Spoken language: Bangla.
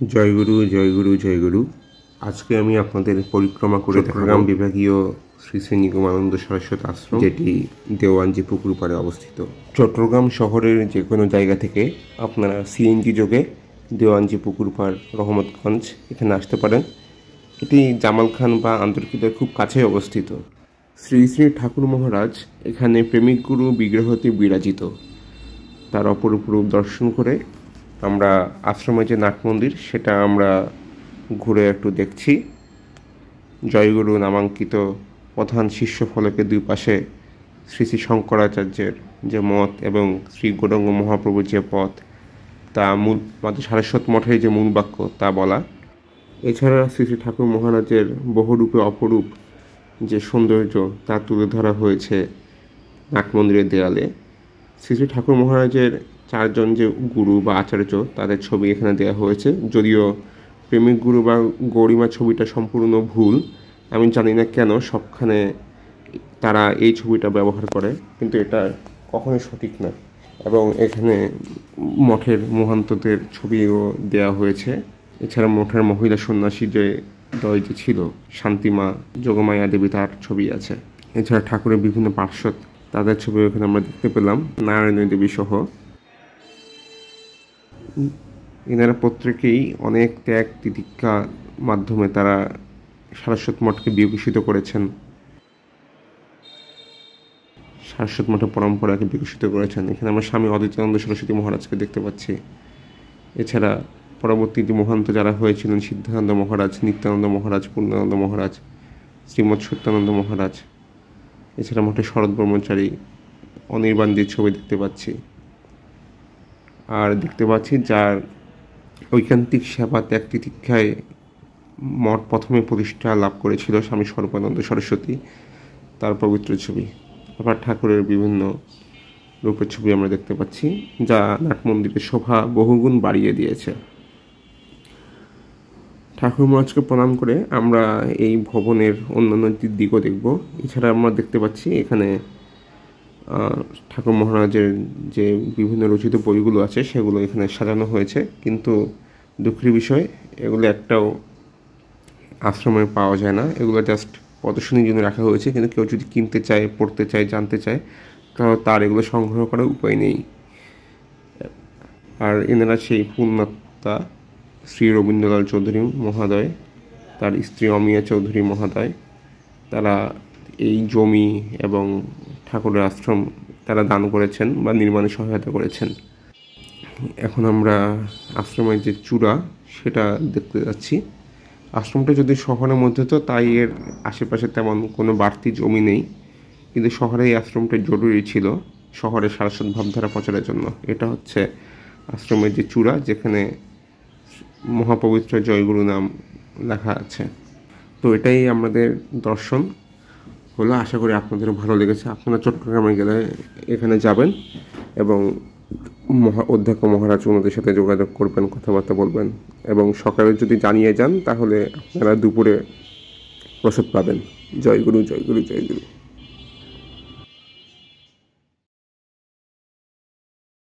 জয়গুরু জয়গুরু জয়গুরু। আজকে আমি আপনাদের পরিক্রমা করে চট্টগ্রাম বিভাগীয় শ্রী শ্রী নিগমানন্দ সরস্বতী আশ্রম, যেটি দেওয়ানজি পুকুর পাড়ে অবস্থিত। চট্টগ্রাম শহরের যে কোনো জায়গা থেকে আপনারা সিএনজি যোগে দেওয়ানজি পুকুর পাড়, রহমতগঞ্জ এখানে আসতে পারেন। এটি জামাল খান বা আন্তর্কিতের খুব কাছে অবস্থিত। শ্রী শ্রী ঠাকুর মহারাজ এখানে প্রেমিক গুরু বিগ্রহতে বিরাজিত। তার অপরূপ রূপ দর্শন করে আমরা আশ্রমে যে নাট মন্দির সেটা আমরা ঘুরে একটু দেখছি। জয়গুরু নামাঙ্কিত প্রধান শিষ্য ফলকের দুই পাশে শ্রী শ্রী শঙ্করাচার্যের যে মত এবং শ্রী গৌরাঙ্গ মহাপ্রভুর যে পথ, তা মূল মাত্র সারস্বত মঠের যে মূল বাক্য তা বলা। এছাড়া শ্রী শ্রী ঠাকুর মহারাজের বহুরূপে অপরূপ যে সৌন্দর্য তা তুলে ধরা হয়েছে নাট মন্দিরের দেয়ালে। শ্রী শ্রী ঠাকুর মহারাজের চারজন যে গুরু বা আচার্য তাদের ছবি এখানে দেওয়া হয়েছে। যদিও প্রেমিক গুরু বা গৌরীমা ছবিটা সম্পূর্ণ ভুল, আমি জানি না কেন সবখানে তারা এই ছবিটা ব্যবহার করে, কিন্তু এটা কখনোই সঠিক না। এবং এখানে মঠের মহান্তদের ছবিও দেওয়া হয়েছে। এছাড়া মঠের মহিলা সন্ন্যাসী যে দয় যে ছিল, শান্তিমা, যোগমায়া দেবী, তার ছবি আছে। এছাড়া ঠাকুরের বিভিন্ন পার্শ্বদ তাদের ছবি এখানে আমরা দেখতে পেলাম, নারায়ণী দেবী সহ। এনারা প্রত্যেকেই অনেক ত্যাগ তিতিক্ষা মাধ্যমে তারা সারস্বত মঠকে বিকশিত করেছেন, সারস্বত মঠের পরম্পরাকে বিকশিত করেছেন। এখানে আমরা স্বামী অদ্বৈতানন্দ সরস্বতী মহারাজকে দেখতে পাচ্ছি। এছাড়া পরবর্তী যে মহান্ত যারা হয়েছিলেন, সিদ্ধানন্দ মহারাজ, নিত্যানন্দ মহারাজ, পূর্ণানন্দ মহারাজ, শ্রীমৎ সত্যানন্দ মহারাজ, এছাড়া মঠে শরৎ ব্রহ্মচারী, অনির্বাণজির ছবি দেখতে পাচ্ছি। আর দেখতে পাচ্ছি যার ঐকান্তিক সেবা ত্যাগ তিতিক্ষায় মঠ প্রথমে প্রতিষ্ঠা লাভ করেছিল, স্বামী সর্বানন্দ সরস্বতী, তার পবিত্র ছবি। আবার ঠাকুরের বিভিন্ন রূপের ছবি আমরা দেখতে পাচ্ছি, যা নাট মন্দিরের শোভা বহুগুণ বাড়িয়ে দিয়েছে। ঠাকুর মহারাজকে প্রণাম করে আমরা এই ভবনের অন্যান্য দিকও দেখব। এছাড়া আমরা দেখতে পাচ্ছি এখানে ঠাকুর মহারাজের যে বিভিন্ন রচিত বইগুলো আছে সেগুলো এখানে সাজানো হয়েছে, কিন্তু দুঃখের বিষয় এগুলো একটাও আশ্রমে পাওয়া যায় না। এগুলো জাস্ট প্রদর্শনীর জন্য রাখা হয়েছে, কিন্তু কেউ যদি কিনতে চায়, পড়তে চায়, জানতে চায়, তাহলে তার এগুলো সংগ্রহ করার উপায় নেই। আর এনারা সেই পুণ্যাত্মা শ্রী রবীন্দ্রলাল চৌধুরী মহোদয়, তার স্ত্রী অমিয়া চৌধুরী মহোদয়, তারা এই জমি এবং ঠাকুরের আশ্রম তারা দান করেছেন বা নির্মাণে সহায়তা করেছেন। এখন আমরা আশ্রমের যে চূড়া সেটা দেখতে যাচ্ছি। আশ্রমটা যদি শহরের মধ্যে, তো তাই এর আশেপাশে তেমন কোনো বাড়তি জমি নেই, কিন্তু শহরে এই আশ্রমটা জরুরি ছিল শহরের সারস্বত ভাবধারা প্রচারের জন্য। এটা হচ্ছে আশ্রমের যে চূড়া, যেখানে মহাপবিত্র জয়গুরু নাম লেখা আছে। তো এটাই আমাদের দর্শন হলো। আশা করি আপনাদেরও ভালো লেগেছে। আপনারা চট্টগ্রামে গেলে এখানে যাবেন এবং অধ্যক্ষ মহারাজ ওনাদের সাথে যোগাযোগ করবেন, কথাবার্তা বলবেন, এবং সকালে যদি জানিয়ে যান তাহলে আপনারা দুপুরে প্রসাদ পাবেন। জয়গুরু জয়গুরু জয়গুরু।